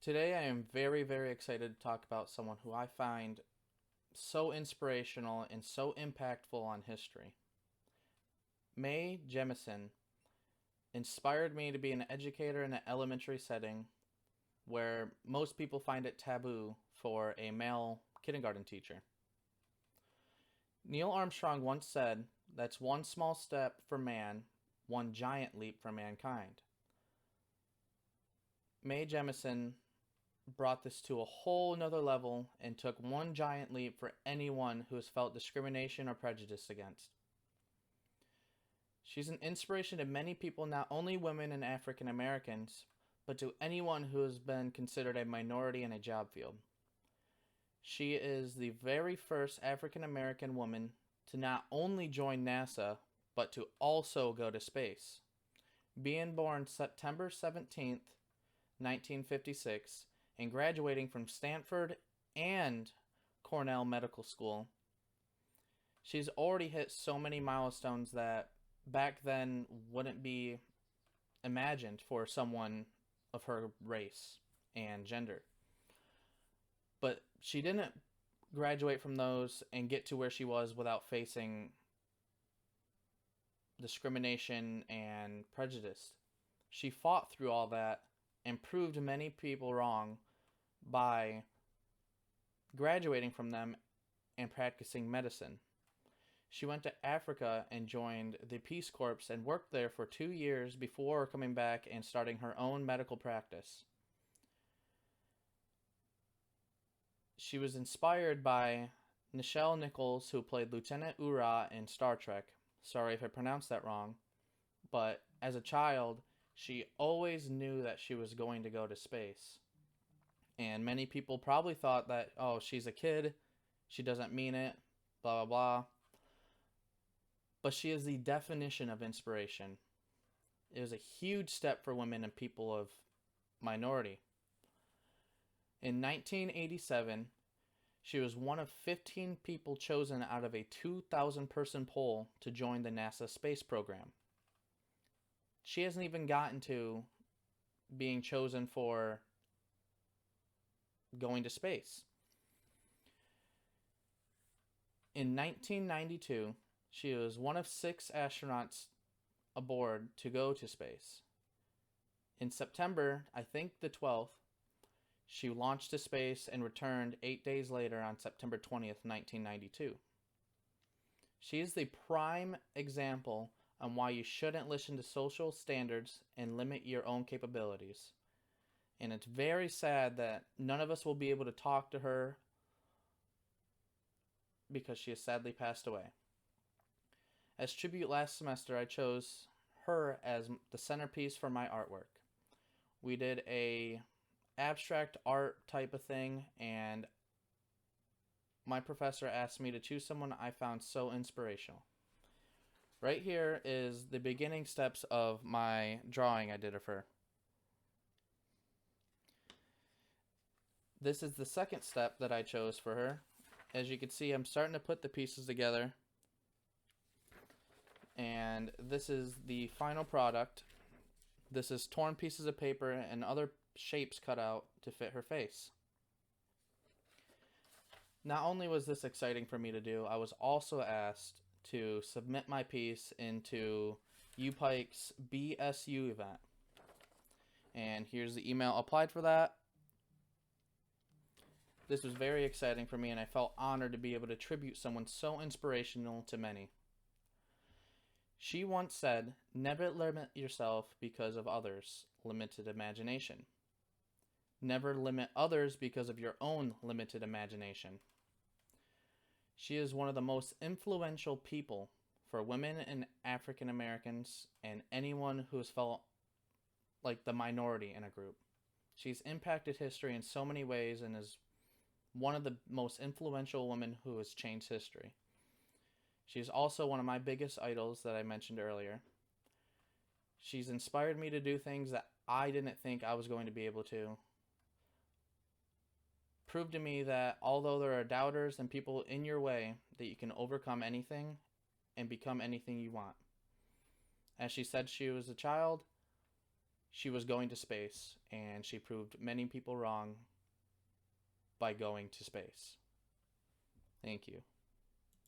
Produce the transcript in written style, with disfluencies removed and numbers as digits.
Today, I am very, very excited to talk about someone who I find so inspirational and so impactful on history. Mae Jemison inspired me to be an educator in an elementary setting where most people find it taboo for a male kindergarten teacher. Neil Armstrong once said, "That's one small step for man, one giant leap for mankind." Mae Jemison brought this to a whole nother level and took one giant leap for anyone who has felt discrimination or prejudice against. She's an inspiration to many people, not only women and African Americans, but to anyone who has been considered a minority in a job field. She is the very first African American woman to not only join NASA, but to also go to space. Being born September 17th, 1956, and graduating from Stanford and Cornell Medical School, she's already hit so many milestones that back then wouldn't be imagined for someone of her race and gender. But she didn't graduate from those and get to where she was without facing discrimination and prejudice. She fought through all that and proved many people wrong by graduating from them and practicing medicine. She went to Africa and joined the Peace Corps and worked there for 2 years before coming back and starting her own medical practice. She was inspired by Nichelle Nichols, who played Lieutenant Uhura in Star Trek. Sorry if I pronounced that wrong, but as a child, she always knew that she was going to go to space. And many people probably thought that, oh, she's a kid, she doesn't mean it, blah, blah, blah. But she is the definition of inspiration. It was a huge step for women and people of minority. In 1987, she was one of 15 people chosen out of a 2,000 person poll to join the NASA space program. She hasn't even gotten to being chosen for going to space. In 1992, she was one of 6 astronauts aboard to go to space. In September, I think the 12th, she launched to space and returned 8 days later on September 20th, 1992. She is the prime example on why you shouldn't listen to social standards and limit your own capabilities. And it's very sad that none of us will be able to talk to her because she has sadly passed away. As tribute last semester, I chose her as the centerpiece for my artwork. We did a abstract art type of thing, and my professor asked me to choose someone I found so inspirational. Right here is the beginning steps of my drawing I did of her. This is the second step that I chose for her. As you can see, I'm starting to put the pieces together. And this is the final product. This is torn pieces of paper and other shapes cut out to fit her face. Not only was this exciting for me to do, I was also asked to submit my piece into UPike's BSU event. And here's the email I applied for that. This was very exciting for me, and I felt honored to be able to tribute someone so inspirational to many. She once said, "Never limit yourself because of others' limited imagination. Never limit others because of your own limited imagination." She is one of the most influential people for women and African Americans and anyone who has felt like the minority in a group. She's impacted history in so many ways and is one of the most influential women who has changed history. She's also one of my biggest idols that I mentioned earlier. She's inspired me to do things that I didn't think I was going to be able to. Prove to me that although there are doubters and people in your way, that you can overcome anything and become anything you want. As she said, she was a child. she was going to space, and she proved many people wrong by going to space. Thank you.